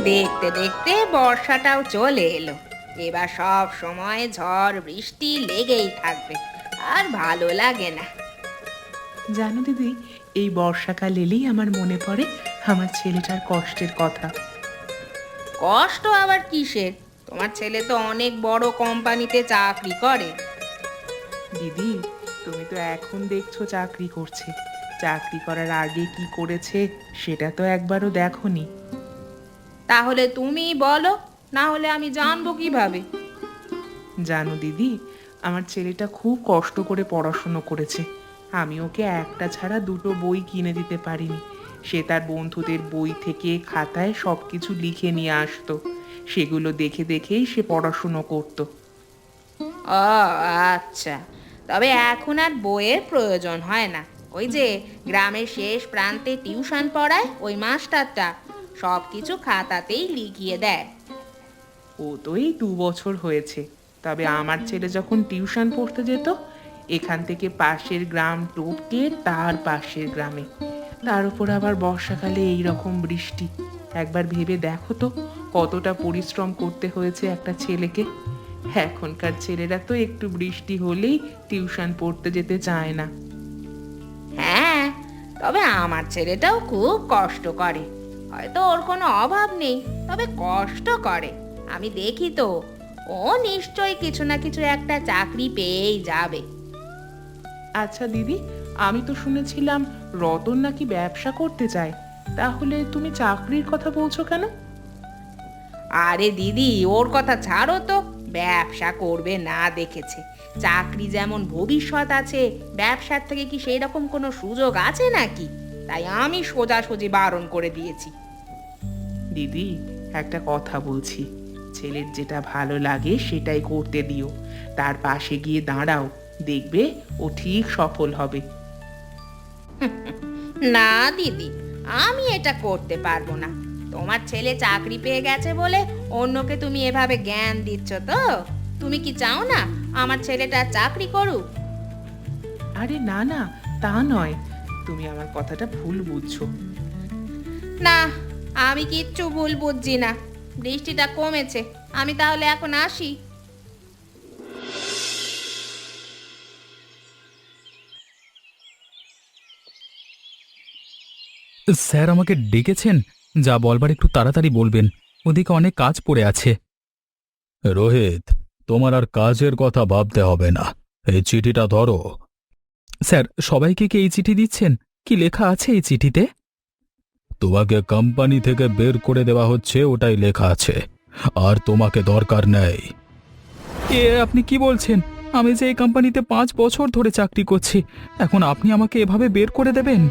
দেখতে দেখতে বর্ষাটাও চলে এলো। এবার সব সময় ঝড় বৃষ্টি লেগেই থাকবে, আর ভালো লাগে না। জানো দিদি, এই বর্ষাকাল এলেই আমার মনে পড়ে আমার ছেলেটার কষ্টের কথা। কষ্ট আবার কিসের? তোমার ছেলে তো অনেক বড় কোম্পানিতে চাকরি করে। দিদি, তুমি তো এখন দেখছো চাকরি করছে, চাকরি করার আগে কি করেছে সেটা তো একবারও দেখোনি। তাহলে তুমি বলো, না হলে আমি জানবো কিভাবে? জানো দিদি, আমার ছেলেটা খুব কষ্ট করে পড়াশুনো করেছে। আমি ওকে একটা ছাড়া দুটো বই কিনে দিতে পারিনি। সে তার বন্ধুদের বই থেকে খাতায় সব কিছু লিখে নিয়ে আসতো, সেগুলো দেখে দেখেই সে পড়াশুনো করতো। ও আচ্ছা, তবে এখন আর বইয়ের প্রয়োজন হয় না। ওই যে গ্রামের শেষ প্রান্তে টিউশন পড়ায় ওই মাস্টারটা সব কিছু খাতাতেই লিখিয়ে দেয়। ও তো এই 2 বছর হয়েছে। তবে আমার ছেলে যখন টিউশন পড়তে যেত, এখান থেকে পাশের গ্রাম টপকে তার পাশের গ্রামে, তার উপর আবার বর্ষাকালে এই রকম বৃষ্টি, একবার ভেবে দেখো তো কতটা পরিশ্রম করতে হয়েছে একটা ছেলেকে। এখনকার ছেলেরা তো একটু বৃষ্টি হলেই টিউশন পড়তে যেতে চায় না। হ্যাঁ, তবে আমার ছেলেটাও খুব কষ্ট করে। হয়তো ওর কোনো অভাব নেই, তবে কষ্ট করে। আমি দেখি তো, ও নিশ্চয়ই কিছু না কিছু একটা চাকরি পেয়েই যাবে। আচ্ছা দিদি, আমি তো শুনেছিলাম রতন নাকি ব্যবসা করতে চায়, তাহলে তুমি চাকরির কথা বলছো কেন? আরে দিদি, ওর কথা ছাড়ো তো। ব্যবসা করবে না দেখেছে। চাকরি যেমন ভবিষ্যৎ আছে, ব্যবসার থেকে কি সেই রকম কোনো সুযোগ আছে নাকি? তাই আমি সোজাসুজি বারণ করে দিয়েছি। দিদি, একটা কথা বলছি, ছেলের যেটা ভালো লাগে সেটাই করতে দিও, তার পাশে গিয়ে দাঁড়াও, দেখবে ও ঠিক সফল হবে। না দিদি, আমি এটা করতে পারবো না। তোমার ছেলে চাকরি পেয়ে গেছে বলে অন্যকে তুমি এভাবে জ্ঞান দিচ্ছ তো? তুমি কি চাও না আমার ছেলেটা চাকরি করুক? আরে না না, তা নয়, তুমি আমার কথাটা ভুল বুঝছো। না, আমি কিচ্ছু ভুল বুঝছি না। বৃষ্টিটা কমেছে, আমি তাহলে এখন আসি। স্যার আমাকে ডেকেছেন? যা বলবার একটু তাড়াতাড়ি বলবেন, ওদিকে অনেক কাজ পড়ে আছে। রোহিত, তোমার আর কাজের কথা ভাবতে হবে না, এই চিঠিটা ধরো। স্যার, সবাইকে কি এই চিঠি দিচ্ছেন? কি লেখা আছে এই চিঠিতে? তোমাকে কোম্পানি থেকে বের করে দেওয়া হচ্ছে, ওটাই লেখা আছে, আর তোমাকে দরকার নেই। আপনি কি বলছেন? আমি যে এই কোম্পানিতে 5 বছর ধরে চাকরি করছি, এখন আপনি আমাকে এভাবে বের করে দেবেন?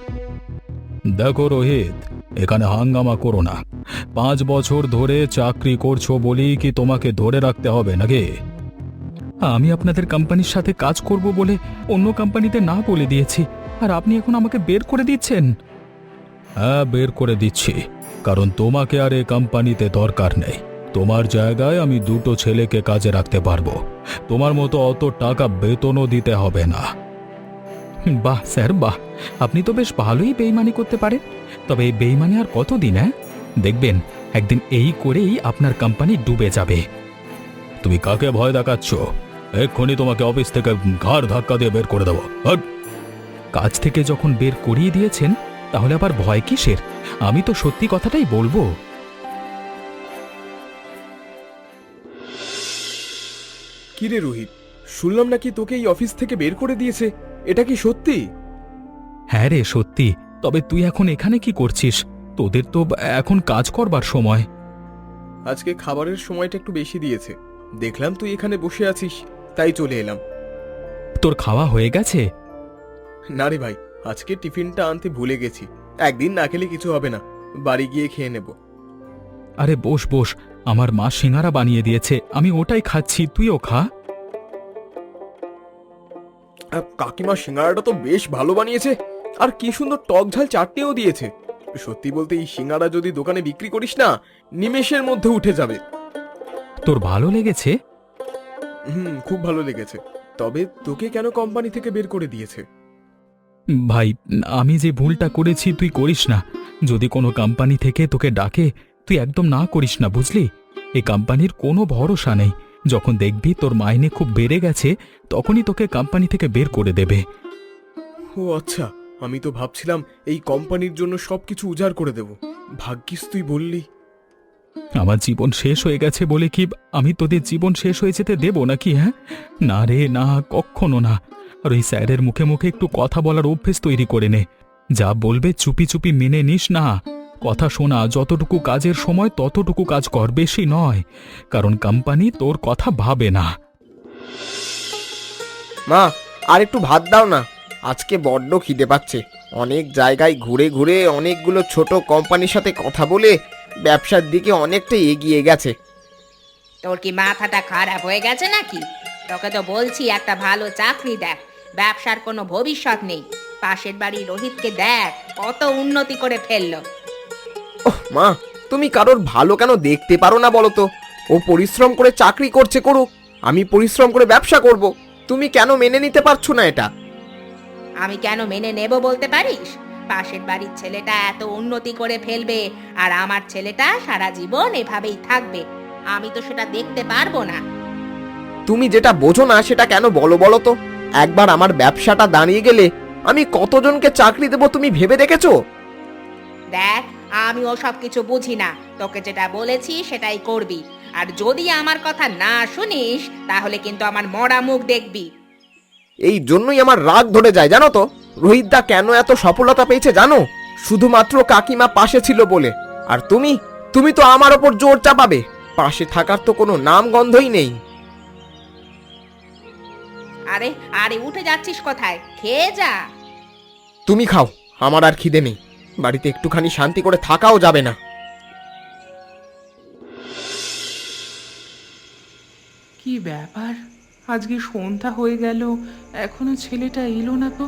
দেখো রোহিত, এখানে হাঙ্গামা করো না। 5 বছর ধরে চাকরি করছো বলেই কি তোমাকে ধরে রাখতে হবে নাকি? আমি আপনাদের কোম্পানির সাথে কাজ করব বলে অন্য কোম্পানিতে না বলে দিয়েছি, আর আপনি এখন আমাকে বের করে দিচ্ছেন? হ্যাঁ, বের করে দিচ্ছি, কারণ তোমাকে আর এই কোম্পানিতে দরকার নেই। তোমার জায়গায় আমি দুটো ছেলেকে কাজে রাখতে পারবো, তোমার মতো অত টাকা বেতনও দিতে হবে না। বাহ স্যার বাহ, আপনি তো বেশ ভালোই বেইমানি করতে পারেন। তবে এই বেইমানি আর কতদিন? হ্যাঁ, দেখবেন একদিন এই করেই আপনার কোম্পানি ডুবে যাবে। তুমি কাকে ভয় দেখাচ্ছ? এক্ষুনি তোমাকে অফিস থেকে ঘাড় ধাক্কা দিয়ে বের করে দেবো। হট! কাজ থেকে যখন বের করিয়ে দিয়েছেন, তাহলে আবার ভয় কিসের? আমি তো সত্যি কথাটাই বলবো। কিরে রোহিত, শুনলাম নাকি তোকে এই অফিস থেকে বের করে দিয়েছে, এটা কি সত্যি? হ্যাঁ রে, সত্যি। তবে তুই এখন এখানে কি করছিস? তোদের তো এখন কাজ করবার সময়। আজকে খাবারের সময়টা একটু বেশি দিয়েছে, দেখলাম তুই এখানে বসে আছিস, তাই চলে এলাম। তোর খাওয়া হয়ে গেছে? না রে ভাই, আজকে টিফিনটা আনতে ভুলে গেছি। একদিন না খেলে কিছু হবে না, বাড়ি গিয়ে খেয়ে নেব। আরে বস বস, আমার মা সিঙ্গারা বানিয়ে দিয়েছে, আমি ওটাই খাচ্ছি, তুইও খা। কাকিমা সিঙ্গারাটা তো বেশ ভালো বানিয়েছে, আর কি সুন্দর টক ঝাল চাটনিও দিয়েছে। সত্যি বলতে এই সিঙ্গারা যদি দোকানে বিক্রি করিস না, নিমেষের মধ্যে উঠে যাবে। তোর ভালো লেগেছে? খুব ভালো লেগেছে। তবে তোকে কেন কোম্পানি থেকে বের করে দিয়েছে? ভাই, আমি যে ভুলটা করেছি তুই করিস না। যদি কোনো কোম্পানি থেকে তোকে ডাকে, তুই একদম না করিস না, বুঝলি? এই কোম্পানির কোনো ভরসা নেই। যখন দেখবি তোর মাইনে খুব বেড়ে গেছে, তখনই তোকে কোম্পানি থেকে বের করে দেবে। ও আচ্ছা, আমি তো ভাবছিলাম এই কোম্পানির জন্য সবকিছু উজাড় করে দেব। ভাগ্যিস তুই বললি। আমার জীবন শেষ হয়ে গেছে বলে কি আমি তোদের জীবন শেষ হয়ে যেতে দেব নাকি? হ্যাঁ, না রে না, কখনো না। আর ওই স্যারের মুখে মুখে একটু কথা বলার অভ্যেস তৈরি করে নে। যা বলবে চুপি চুপি মেনে নিস না। কথা শোনা, যতটুকু কাজের সময় ততটুকু কাজ কর, বেশি নয়। কারণ কোম্পানি তোর কথা ভাবে না। মা, আর একটু ভাত দাও না, আজকে বড্ড খিদে পাচ্ছে। অনেক জায়গায় ঘুরে ঘুরে অনেকগুলো ছোট কোম্পানির সাথে কথা বলে ব্যবসার দিকে অনেকটা এগিয়ে গেছে। তোর কি মাথাটা খারাপ হয়ে গেছে নাকি? তোকে তো বলছি একটা ভালো চাকরি দেখ, ব্যবসার কোনো ভবিষ্যৎ নেই। পাশের বাড়ির রোহিতকে দেখ, কত উন্নতি করে ফেললো। ওহ মা, তুমি কারোর ভালো কেন দেখতে পারো না বলো তো? ও পরিশ্রম করে চাকরি করছে, করুক, আমি পরিশ্রম করে ব্যবসা করব। তুমি কেন মেনে নিতে পারছো না এটা? আমি কেন মেনে নেব বলতে পারিস? পাশের বাড়ির ছেলেটা এত উন্নতি করে ফেলবে, আর আমার ছেলেটা সারা জীবন এভাবেই থাকবে। আমি তো সেটা দেখতে পারবো না। তুমি যেটা বোঝো না সেটা কেন বলো বলো তো? একবার আমার ব্যবসাটা দাঁড়িয়ে গেলে আমি কতজনকে চাকরি দেবো তুমি ভেবে দেখেছো? দেখ, আমি ওসব কিছু বুঝি না। তোকে যেটা বলেছি সেটাই করবি। আর যদি আমার কথা না শুনিস, তাহলে কিন্তু আমার মরা মুখ দেখবি। এই জন্যই আমার রাগ ধরে যায়, জানো তো? রোহিতদা কেন এত সফলতা পেয়েছে জানো? শুধুমাত্র কাকিমা পাশে ছিল বলে। আর তুমি তুমি তো আমার ওপর জোর চাপাবে। পাশে থাকার তো কোনো নাম গন্ধই নেই। আরে আরে, উঠে যাচ্ছিস কোথায়? খেয়ে যা। তুমি খাও, আমার আর খিদে নেই। বাড়িতে একটুখানি শান্তি করে থাকাও যাবে না। কি ব্যাপার, আজকে সন্ধ্যা হয়ে গেল, এখনো ছেলেটা এলো না তো?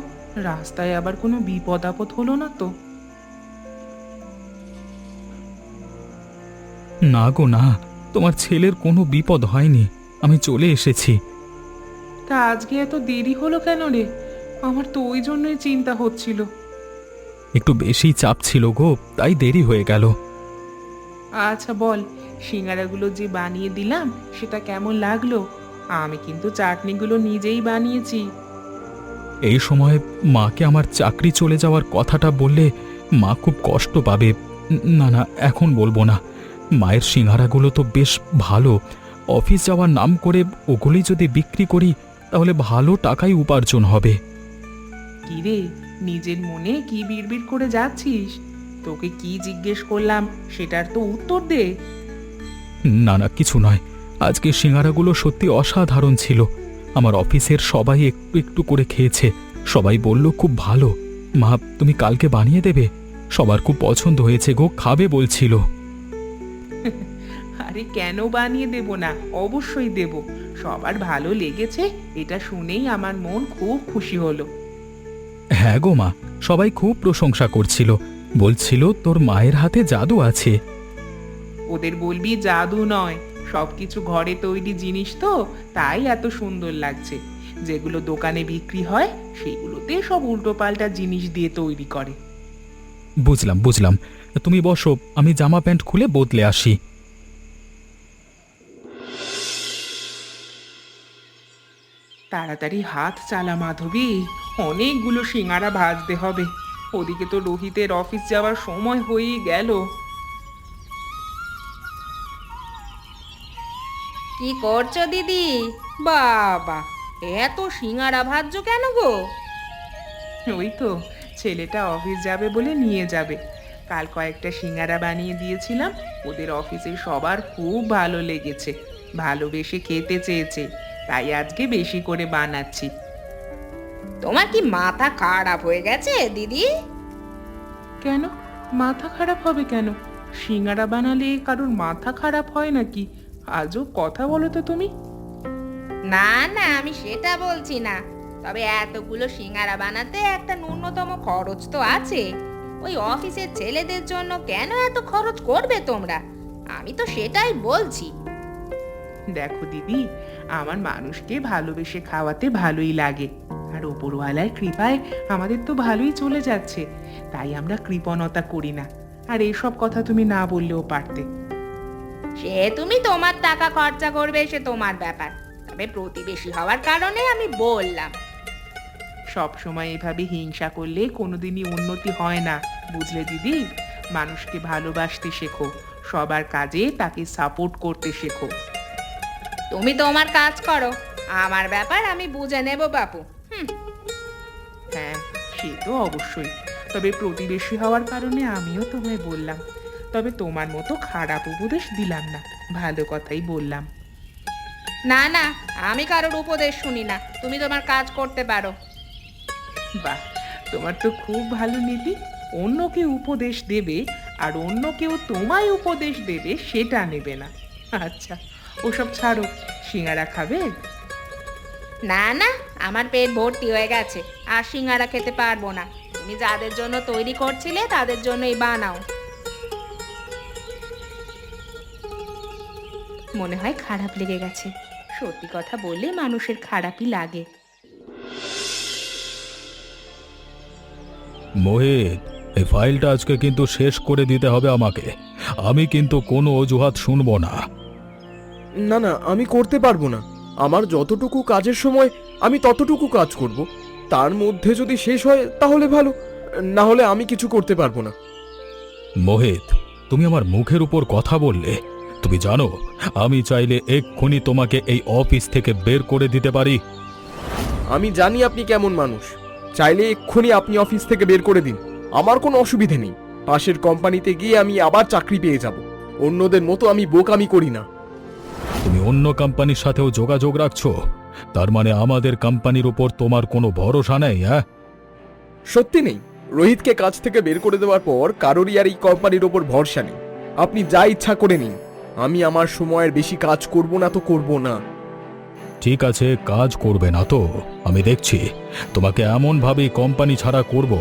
রাস্তায় আবার কোনো বিপদ আপদ হলো না তো? না গো না, তোমার ছেলের কোনো বিপদ হয়নি। আমি চলে এসেছি। তা আজকে এত দেরি হলো কেন রে? আমার তো ওই জন্যই চিন্তা হচ্ছিল। একটু বেশি চাপ ছিল গো, তাই দেরি হয়ে গেল। আচ্ছা বল, সিঙ্গারাগুলো যে বানিয়ে দিলাম সেটা কেমন লাগলো? আমি কিন্তু চাটনিগুলো নিজেই বানিয়েছি। এই সময় মাকে আমার চাকরি চলে যাওয়ার কথাটা বললে মা খুব কষ্ট পাবে। না না, এখন বলবো না। মায়ের সিঙ্গারাগুলো তো বেশ ভালো। অফিস যাওয়ার নাম করে ওগুলি যদি বিক্রি করি, তাহলে ভালো টাকাই উপার্জন হবে। কি রে, নিজের মনে কি বিড়বিড় করে যাচ্ছিস? তোকে কি জিজ্ঞেস করলাম সেটার তো উত্তর দে। না না, কিছু নয়। আজকে সিঙ্গারাগুলো সত্যি অসাধারণ ছিল। আমার অফিসের সবাই একটু একটু করে খেয়েছে। সবাই বলল খুব ভালো। মা, তুমি কালকে বানিয়ে দেবে? সবার খুব পছন্দ হয়েছে গো, খাবে বলছিল। আরে কেন বানিয়ে দেব না, অবশ্যই দেব। সবার ভালো লেগেছে এটা শুনেই আমার মন খুব খুশি হলো। হ্যাঁ গো মা, সবাই খুব প্রশংসা করছিল। বলছিল তোর মায়ের হাতে জাদু আছে। ওদের বলবি জাদু নয়, সবকিছু ঘরে তৈরি জিনিস তো, তাই এত সুন্দর লাগছে। যেগুলো দোকানে বিক্রি হয় সেগুলোতে সব উল্টোপাল্টা জিনিস দিয়ে তৈরি করে। বুঝলাম বুঝলাম, তুমি বসো, আমি জামা প্যান্ট খুলে বদলে আসি। তাড়াতাড়ি হাত চালা মাধবী, অনেকগুলো সিঙ্গারা ভাজতে হবে। ওদিকে তো রোহিতের অফিস যাওয়ার সময় হয়েই গেল। কি করছো দিদি? বাবা, এত সিঙ্গারা ভাজছো কেন গো? ওই তো, ছেলেটা অফিস যাবে বলে নিয়ে যাবে। কাল কয়েকটা সিঙ্গারা বানিয়ে দিয়েছিলাম, ওদের অফিসে সবার খুব ভালো লেগেছে, ভালোবেসে খেতে চেয়েছে, তাই আজকে বেশি করে বানাচ্ছি। তোমার কি মাথা খারাপ হয়ে গেছে দিদি? কেন মাথা খারাপ হবে কেন? সিঙ্গারা বানালে কারোর মাথা খারাপ হয় নাকি? আজও কথা বলো তো তুমি। না না, আমি সেটা বলছি না। তবে এতগুলো সিঙ্গারা বানাতে একটা ন্যূনতম খরচ তো আছে। ওই অফিসের ছেলেদের জন্য কেন এত খরচ করবে তোমরা? আমি তো সেটাই বলছি। দেখো দিদি, আমার মানুষকে ভালোবেসে খাওয়াতে ভালোই লাগে। আর ওপরওয়ালার কৃপায় আমাদের তো ভালোই চলে যাচ্ছে, তাই আমরা কৃপণতা করি না। আর এইসব কথা তুমি না বললেও পারতে। সে তুমি তোমার টাকা খরচা করবে, সে তোমার ব্যাপার। তবে প্রতিবেশী হওয়ার কারণে আমি বললাম। সব সময় এভাবে হিংসা করলে কোনোদিনই উন্নতি হয় না, বুঝলে দিদি? মানুষকে ভালোবাসতে শেখো, সবার কাজে তাকে সাপোর্ট করতে শেখো। তুমি তোমার কাজ করো, আমার ব্যাপার আমি বুঝে নেব বাপু। হ্যাঁ, সে তো অবশ্যই। তবে প্রতিবেশী হওয়ার কারণে আমিও তোমায় বললাম। তবে তোমার মতো খারাপ উপদেশ দিলাম না, ভালো কথাই বললাম। না না, আমি কারোর উপদেশ শুনি না, তুমি তোমার কাজ করতে পারো। বাহ, তোমার তো খুব ভালো নীতি। অন্যকে উপদেশ দেবে আর অন্য কেউ তোমায় উপদেশ দেবে, সেটা নেবে না। আচ্ছা, ওসব ছাড়ো, সিঙ্গারা খাবে? না না, আমার পেট ভর্তি হয়ে গেছে, আর সিঙ্গারা খেতে পারবো না। তুমি যাদের জন্য তৈরি করছিলে তাদের জন্যই বানাও। মনে হয় খারাপ লেগে গেছে। সত্যি কথা বললে মানুষের খারাপই লাগে। মোহিত, এই ফাইলটা আজকে কিন্তু শেষ করে দিতে হবে আমাকে। আমি কিন্তু কোনো অজুহাত শুনবো না। না না, আমি করতে পারবো না। আমার যতটুকু কাজের সময় আমি ততটুকু কাজ করব। তার মধ্যে যদি শেষ হয় তাহলে ভালো, না হলে আমি কিছু করতে পারবো না। মোহিত, তুমি আমার মুখের উপর কথা বললে। তুমি জানো আমি চাইলে এক্ষুনি তোমাকে এই অফিস থেকে বের করে দিতে পারি। আমি জানি আপনি কেমন মানুষ। চাইলে এক্ষুনি আপনি অফিস থেকে বের করে দিন, আমার কোনো অসুবিধে নেই। পাশের কোম্পানিতে গিয়ে আমি আবার চাকরি পেয়ে যাব। অন্যদের মতো আমি বোকামি করি না। তুমি অন্য কোম্পানির সাথেও যোগাযোগ রাখছো? তার মানে আমাদের কোম্পানির উপর তোমার কোনো ভরসা নেই? হ্যাঁ, সত্যি নেই। রোহিতকে কাজ থেকে বের করে দেওয়ার পর কারোরই আর এই কোম্পানির ওপর ভরসা নেই। আপনি যা ইচ্ছা করে নিন, আমি আমার সময়ের বেশি কাজ করব না তো করব না। ঠিক আছে, কাজ করবে না তো আমি দেখছি। তোমাকে এমনভাবেই কোম্পানি ছাড়া করব,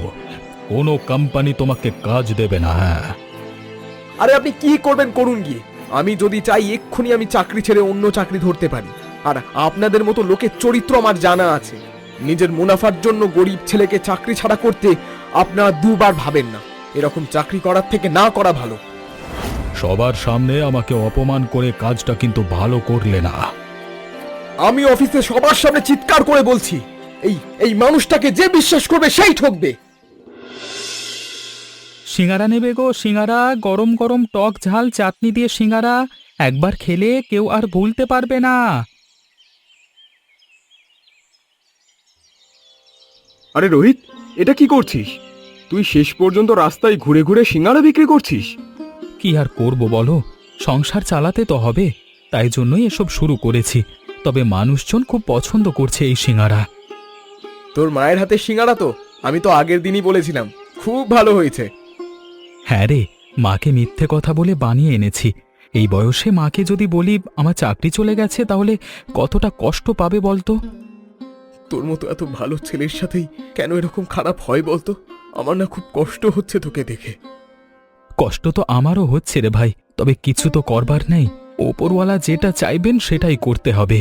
কোনো কোম্পানি তোমাকে কাজ দেবে না। হ্যাঁ, আরে আপনি কি করবেন করুন গিয়ে। আমি যদি চাই এক্ষুনি আমি চাকরি ছেড়ে অন্য চাকরি ধরতে পারি। আর আপনাদের মতো লোকের চরিত্র আমার জানা আছে। নিজের মুনাফার জন্য গরিব ছেলেকে চাকরি ছাড়া করতে আপনারা দুবার ভাবেন না। এরকম চাকরি করার থেকে না করা ভালো। সবার সামনে আমাকে অপমান করে কাজটা কিন্তু ভালো করলে না। আমি অফিসে সবার সামনে চিৎকার করে বলছি, এই এই মানুষটাকে যে বিশ্বাস করবে সেই ঠকবে। সিঙ্গারা নেবে গো, সিঙ্গারা, গরম গরম টক ঝাল চাটনি দিয়ে সিঙ্গারা। একবার খেলে কেউ আর ভুলতে পারবে না। আরে রোহিত, এটা কি করছিস? তুই শেষ পর্যন্ত রাস্তায় ঘুরে ঘুরে সিঙ্গারা বিক্রি করছিস? কি আর করব বলো, সংসার চালাতে তো হবে, তাই জন্যই এসব শুরু করেছি। তবে মানুষজন খুব পছন্দ করছে এই সিঙ্গারা। তোর মায়ের হাতে সিঙ্গারা তো আমি তো আগের দিনই বলেছিলাম, খুব ভালো হয়েছে। হ্যাঁ রে, মাকে মিথ্যে কথা বলে বানিয়ে এনেছি। এই বয়সে মাকে যদি বলি আমার চাকরি চলে গেছে, তাহলে কতটা কষ্ট পাবে বলতো। তোর মতো এত ভালো ছেলের সাথেই কেন এরকম খারাপ হয় বলতো? আমার না খুব কষ্ট হচ্ছে তোকে দেখে। কষ্ট তো আমারও হচ্ছে রে ভাই, তবে কিছু তো করবার নেই। ওপরওয়ালা যেটা চাইবেন সেটাই করতে হবে।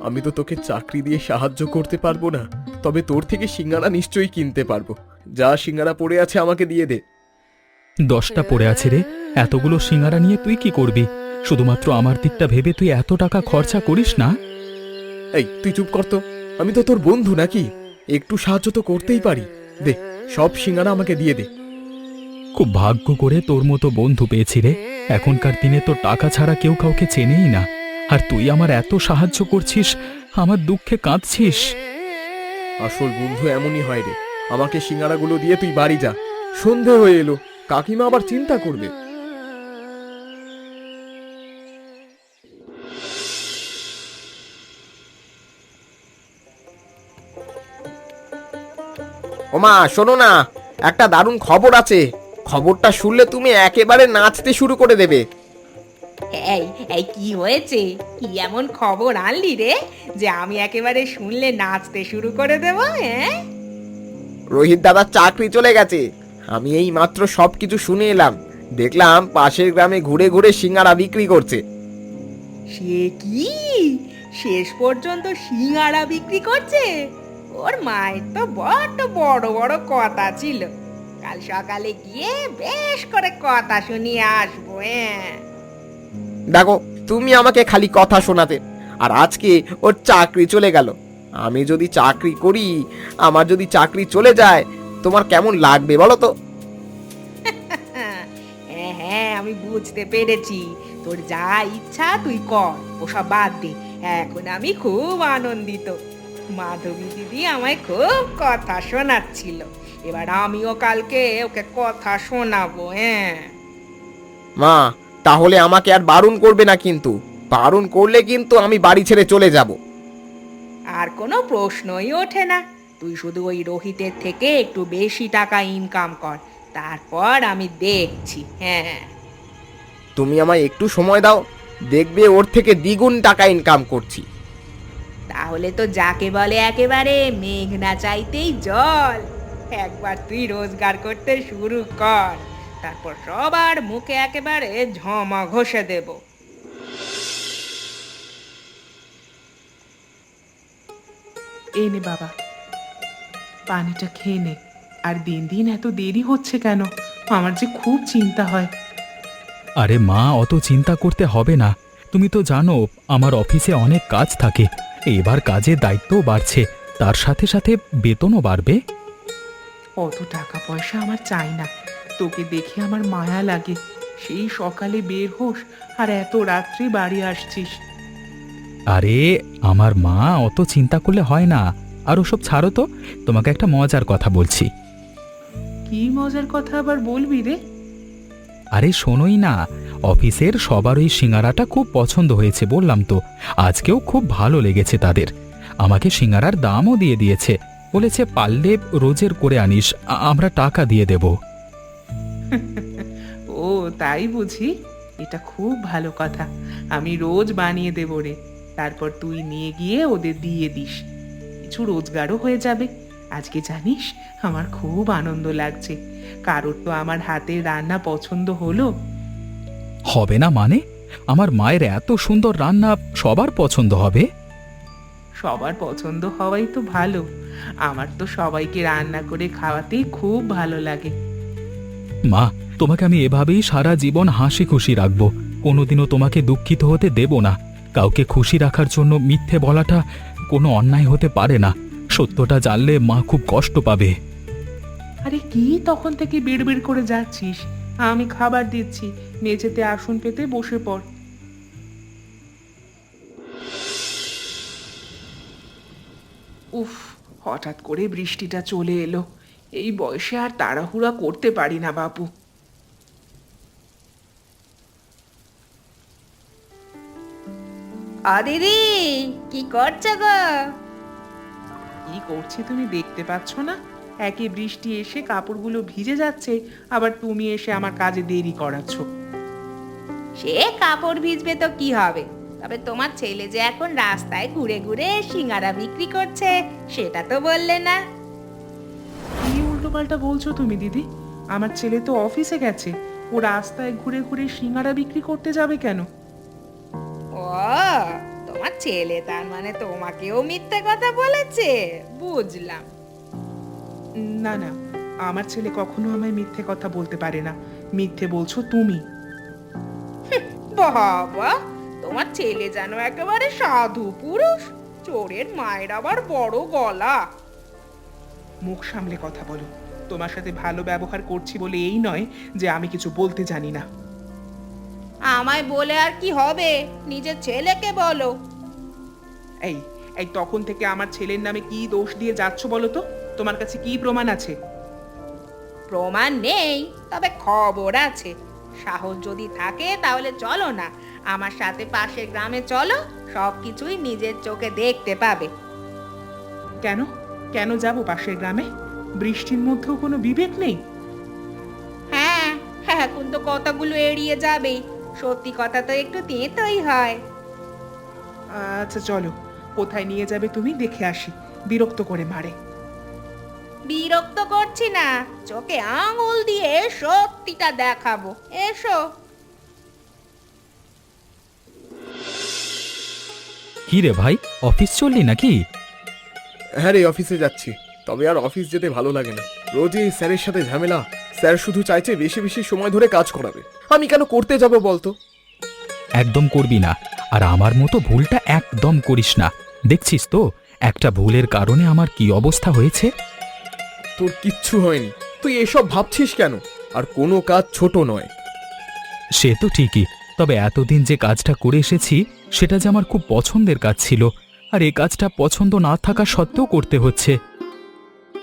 আমি তো তোকে চাকরি দিয়ে সাহায্য করতে পারবো না, তবে তোর থেকে সিঙ্গারা নিশ্চয়ই কিনতে পারবো। যা সিঙ্গারা পড়ে আছে আমাকে দিয়ে দে। 10টা পড়ে আছে রে, এতগুলো সিঙ্গারা নিয়ে তুই কি করবি? শুধুমাত্র আমার দিকটা ভেবে তুই এত টাকা খরচা করিস না। এই তুই চুপ কর তো, আমি তো তোর বন্ধু নাকি? একটু সাহায্য তো করতেই পারি। দে, সব সিঙ্গারা আমাকে দিয়ে দে। খুব ভাগ্য করে তোর মতো বন্ধু পেয়েছি রে। এখনকার দিনে তো টাকা ছাড়া কেউ কাউকে চেনেই না। আর তুই আমার এত সাহায্য করছিস, আমার দুঃখে কাঁদছিস। আসল বন্ধু এমনই হয় রে। আমাকে সিঙ্গারাগুলো দিয়ে তুই বাড়ি যা। সন্ধে হয়ে এলো, কাকিমা আবার চিন্তা করবে। ওমা শোনো না, একটা দারুণ খবর আছে। খবরটা শুনলে তুমি একেবারে নাচতে শুরু করে দেবে। এই এই কি হয়েছে? কি এমন খবর আনলি রে যে আমি একেবারে শুনলে নাচতে শুরু করে দেবো? হ্যাঁ, রোহিত দাদার চাকরি চলে গেছে। আমি এই মাত্র সবকিছু শুনে এলাম। দেখলাম পাশের গ্রামে ঘুরে ঘুরে সিঙ্গারা বিক্রি করছে। সে কি শেষ পর্যন্ত সিঙ্গারা বিক্রি করছে? ওর মায়ের তো বড্ড বড় বড় কথা ছিল। কাল সকালে গিয়ে বেশ করে কথা শুনিয়ে আসবো। হ্যাঁ, দেখো, তুমি আমাকে খালি কথা শোনাতে, আর আজকে ওর চাকরি চলে গেল। আমি যদি চাকরি করি, আমার যদি চাকরি চলে যায়, তোমার কেমন লাগবে বলো তো? হ্যাঁ হ্যাঁ, আমি বুঝতে পেরেছি। তোর যা ইচ্ছা তুই কর, ওসব বাদ দে। এখন আমি খুব আনন্দিত। মাধবী দিদি আমায় খুব কথা শোনাচ্ছিল, এবার আমিও কালকে ওকে কথা শোনাবো। হ্যাঁ, মা, তাহলে আমাকে আর বারণ করবে না, কিন্তু বারণ করলে কিন্তু আমি বাড়ি ছেড়ে চলে যাব। আর কোনো প্রশ্নই ওঠে না। তুই শুধু ওই রোহিতের থেকে একটু বেশি টাকা ইনকাম কর, তারপর আমি দেখছি। হ্যাঁ, তুমি আমায় একটু সময় দাও, দেখবে ওর থেকে দ্বিগুণ টাকা ইনকাম করছি। তাহলে তো যাকে বলে একেবারে মেঘ না চাইতেই জল। একবার তুই রোজগার করতে শুরু কর, তারপর সবার মুখে একেবারে ঝমা ঘষে দেব। এই নে বাবা, পানিটা খেয়ে নে। আর দিন দিন এত দেরি হচ্ছে কেন? আমার যে খুব চিন্তা হয়। আরে মা, অত চিন্তা করতে হবে না। তুমি তো জানো আমার অফিসে অনেক কাজ থাকে। এবার কাজের দায়িত্বও বাড়ছে, তার সাথে সাথে বেতনও বাড়বে। অত টাকা পয়সা আমার চাই না। তোকে দেখে আমার মায়া লাগে। সেই সকালে বের হোস আর এত রাত্রি বাড়ি আসছিস। আরে আমার মা, অত চিন্তা করলে হয় না। আর ওসব ছাড়ো তো, তোমাকে একটা মজার কথা বলছি। কি মজার কথা আবার বলবি রে? আরে শোনোই না, অফিসের সবার ওই সিঙ্গারাটা খুব পছন্দ হয়েছে বললাম তো। আজকেও খুব ভালো লেগেছে তাদের। আমাকে সিঙ্গারার দামও দিয়ে দিয়েছে, বলেছে পারলে রোজের করে আনিস, আমরা টাকা দিয়ে দেব। ও তাই বুঝি? এটা খুব ভালো কথা। আমি রোজ বানিয়ে দেব রে। তারপর তুই নিয়ে গিয়ে ওদের দিয়ে দিস, কিছু রোজগারও হয়ে যাবে। আজকে জানিস আমার খুব আনন্দ লাগছে। কারোর তো আমার হাতের রান্না পছন্দ হলো। হবে না মানে? আমার মায়ের এত সুন্দর রান্না সবার পছন্দ হবে। সবার পছন্দ হওয়াই তো ভালো। আমার তো সবাইকে রান্না করে খাওয়াতেই খুব ভালো লাগে। মা, তোমাকে আমি এভাবেই সারা জীবন হাসি খুশি রাখবো। কোনোদিনও তোমাকে দুঃখিত হতে দেব না। কাউকে খুশি রাখার জন্য মিথ্যে বলাটা কোনো অন্যায় হতে পারে না। সত্যটা জানলে মা খুব কষ্ট পাবে। আরে কি তখন থেকে বিড়বিড় করে যাচ্ছিস? আমি খাবার দিচ্ছি, মেঝেতে আসন পেতে বসে পড়। উফ, হঠাৎ করে বৃষ্টিটা চলে এলো। এই বয়সে আর তাড়াহুড়া করতে পারি না বাপু। দিদি, কি করছো গো? কি করছি তুমি দেখতে পাচ্ছ না? একে বৃষ্টি এসে কাপড়গুলো ভিজে যাচ্ছে, আবার তুমি এসে আমার কাজে দেরি করাচ্ছ। সে কাপড় ভিজবে তো কি হবে, তবে তোমার ছেলে যে এখন রাস্তায় ঘুরে ঘুরে সিঙ্গারা বিক্রি করছে সেটা তো বললে না। কি উল্টোপাল্টা বলছো তুমি দিদি? আমার ছেলে তো অফিসে গেছে, ও রাস্তায় ঘুরে ঘুরে সিঙ্গারা বিক্রি করতে যাবে কেন? ও, তোমার ছেলে তার মানে তোমাকেও মিথ্যে কথা বলেছে, বুঝলাম। না না, আমার ছেলে কখনো আমায় মিথ্যে কথা বলতে পারে না। মিথ্যে বলছো তুমি। বাবা, তোমার ছেলে যেন একেবারে সাধু পুরুষ, চোরের মায়ের আবার বড় গলা। মুখ সামলে কথা বলো। তোমার সাথে ভালো ব্যবহার করছি বলে এই নয় যে আমি কিছু বলতে জানি না। আমায় বলে আর কি হবে, নিজের ছেলেকে বলো। এই এই তখন থেকে আমার ছেলের নামে কি দোষ দিয়ে যাচ্ছ বলো তো? তোমার কাছে কি প্রমাণ আছে? প্রমাণ নেই, তবে খবর আছে। সাহস যদি থাকে তাহলে চলো না, আমার সাথে পাশের গ্রামে চলো, সবকিছুই নিজের চোখে দেখতে পাবে। কেন কেন যাব পাশের গ্রামে? বৃষ্টির মধ্যেও কোনো বিবেক নেই? হ্যাঁ হ্যাঁ, এখন তো কথাগুলো এড়িয়ে যাবে, সত্যি কথা তো একটু তেতোই হয়। আচ্ছা চলো, কোথায় নিয়ে যাবে তুমি দেখে আসি। বিরক্ত করে মারে। বিরক্ত করছি না, চোখে আঙুল দিয়ে সত্যিটা দেখাবো, এসো। কি রে ভাই, অফিস চললি নাকি? হ্যাঁ রে, অফিসে যাচ্ছি। তবে আর অফিস যেতে ভালো লাগে না, রোজই স্যারের সাথে ঝামেলা। স্যার শুধু চাইছে বেশি বেশি সময় ধরে কাজ করাবে। আমি কেন করতে যাব বলতো? একদম করবি না, আর আমার মতো ভুলটা একদম করিস না। দেখছিস তো একটা ভুলের কারণে আমার কি অবস্থা হয়েছে। তোর কিচ্ছু হয়নি, তুই এসব ভাবছিস কেন? আর কোনো কাজ ছোট নয়। সে তো ঠিকই, তবে এতদিন যে কাজটা করে এসেছি সেটা যে আমার খুব পছন্দের কাজ ছিল, আর এই কাজটা পছন্দ না থাকা সত্ত্বেও করতে হচ্ছে।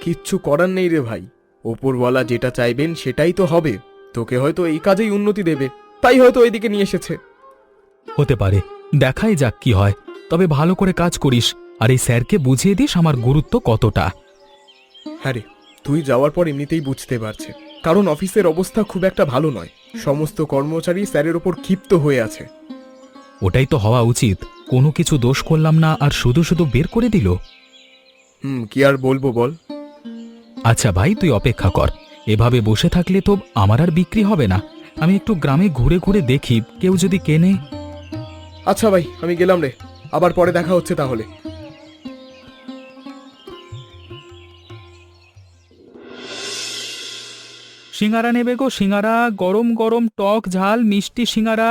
কিচ্ছু করার নেই রে ভাই, ওপরওয়ালা যেটা চাইবেন সেটাই তো হবে। তোকে হয়তো এই কাজেই উন্নতি দেবে, তাই হয়তো এইদিকে নিয়ে এসেছে। হতে পারে, দেখাই যাক কি হয়। তবে ভালো করে কাজ করিস, আর এই স্যারকে বুঝিয়ে দিস আমার গুরুত্ব কতটা। হ্যাঁ রে, তুই যাওয়ার পর এমনিতেই বুঝতে পারছে, কারণ অফিসের অবস্থা খুব একটা ভালো নয়। সমস্ত কর্মচারী স্যারের ওপর ক্ষিপ্ত হয়ে আছে। ওটাই তো হওয়া উচিত। কোনো কিছু দোষ করলাম না আর শুধু শুধু বের করে দিল। কি আর বলবো বল। আচ্ছা ভাই, তুই অপেক্ষা কর। এভাবে বসে থাকলে তো আমার আর বিক্রি হবে না। আমি একটু গ্রামে ঘুরে ঘুরে দেখি, কেউ যদি কেনে। আচ্ছা ভাই, আমি গেলাম রে, আবার পরে দেখা হচ্ছে তাহলে। সিঙ্গারা নেবে গো, সিঙ্গারা, গরম গরম টক ঝাল মিষ্টি সিঙ্গারা।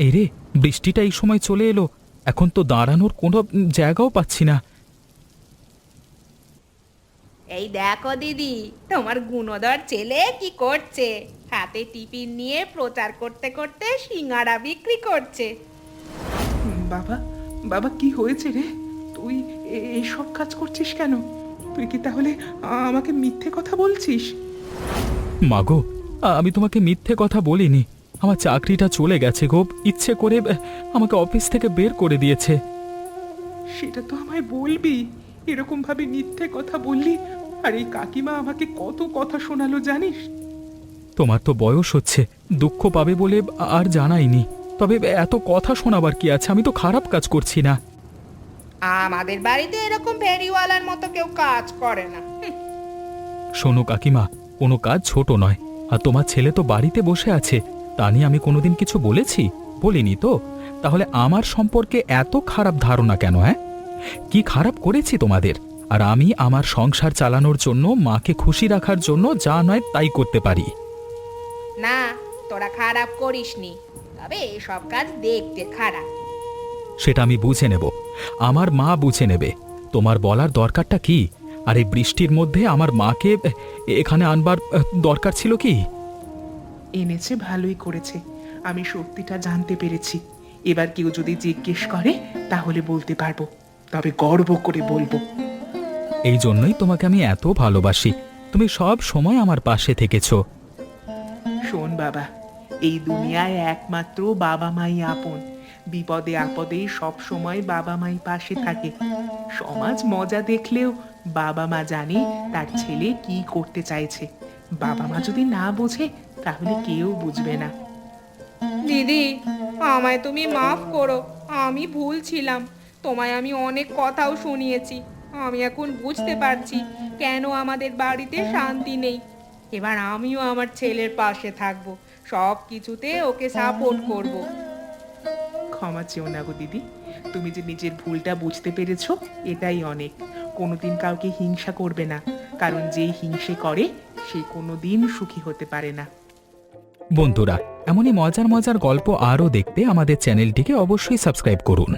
এই রে, বৃষ্টিটা এই সময় চলে এলো, এখন তো দাঁড়ানোর কোনো জায়গাও পাচ্ছি না। এই দেখো দিদি, তোমার গুণধর ছেলে কি করছে, হাতে টিফিন নিয়ে প্রচার করতে করতে সিঙ্গারা বিক্রি করছে। বাবা, বাবা কি হয়েছে রে? তুই এইসব কাজ করছিস কেন? তুই কি তাহলে আমাকে মিথ্যে কথা বলছিস? মাগো, আমি তোমাকে মিথ্যে কথা বলিনি। আমার চাকরিটা চলে গেছে গো, ইচ্ছে করে আমাকে অফিস থেকে বের করে দিয়েছে। সেটা তো আমায় বলবি। এরকম ভাবে মিথ্যে কথা বললি, আর এই কাকিমা আমাকে কত কথা শোনালো জানিস? তোমার তো বয়স হচ্ছে, দুঃখ পাবে বলে আর জানাইনি। তবে এত কথা শোনাবার কি আছে? আমি তো খারাপ কাজ করছি না। আমাদের বাড়িতে এরকম ফেরিওয়ালার মতো কেউ কাজ করে না। শোনো কাকিমা, কোনো কাজ ছোট নয়। আর তোমার ছেলে তো বাড়িতে বসে আছে, তা নিয়ে আমি কোনোদিন কিছু বলেছি? বলিনি তো। তাহলে আমার সম্পর্কে এত খারাপ ধারণা কেন? হ্যাঁ, কি খারাপ করেছি তোমাদের? আর আমি আমার সংসার চালানোর জন্য, মাকে খুশি রাখার জন্য যা নয় তাই করতে পারি। না, তোরা খারাপ করিসনি, তবে এসব কাজ দেখতে খারাপ। সেটা আমি বুঝে নেব, আমার মা বুঝে নেবে। তোমার বলার দরকারটা কি? আর এই বৃষ্টির মধ্যে আমার মাকে এখানে আনবার দরকার ছিল কি? এনেছে, ভালোই করেছে। আমি সত্যিটা জানতে পেরেছি। এবার কেউ যদি জিজ্ঞেস করে তাহলে বলতে পারবো, তবে গর্ব করে বলবো। এই জন্যই তোমাকে আমি এত ভালোবাসি। তুমি সব সময় আমার পাশে থেকেছো। শোন বাবা, এই দুনিয়ায় একমাত্র বাবা মাই আপন। বিপদে আপদে সব সময় বাবা মাই পাশে থাকে। সমাজ মজা দেখলেও বাবা মা জানে তার ছেলে কি করতে চাইছে। বাবা মা যদি না বোঝে তাহলে কেউ বুঝবে না। দিদি, আমায় তুমি মাফ করো, আমি ভুল ছিলাম। তোমায় আমি অনেক কথাও শুনিয়েছি। আমি এখন বুঝতে পারছি কেন আমাদের বাড়িতে শান্তি নেই। এবার আমিও আমার ছেলের পাশে থাকবো, সব কিছুতে ওকে সাপোর্ট করব। ক্ষমা চেও না গো দিদি। তুমি যে নিজের ভুলটা বুঝতে পেরেছো, এটাই অনেক। কোনোদিন কাউকে হিংসা করবে না, কারণ যেই হিংসে করে সে কোনোদিন সুখী হতে পারে না। বন্ধুরা, এমনই মজার মজার গল্প আরও দেখতে আমাদের চ্যানেলটিকে অবশ্যই সাবস্ক্রাইব করুন।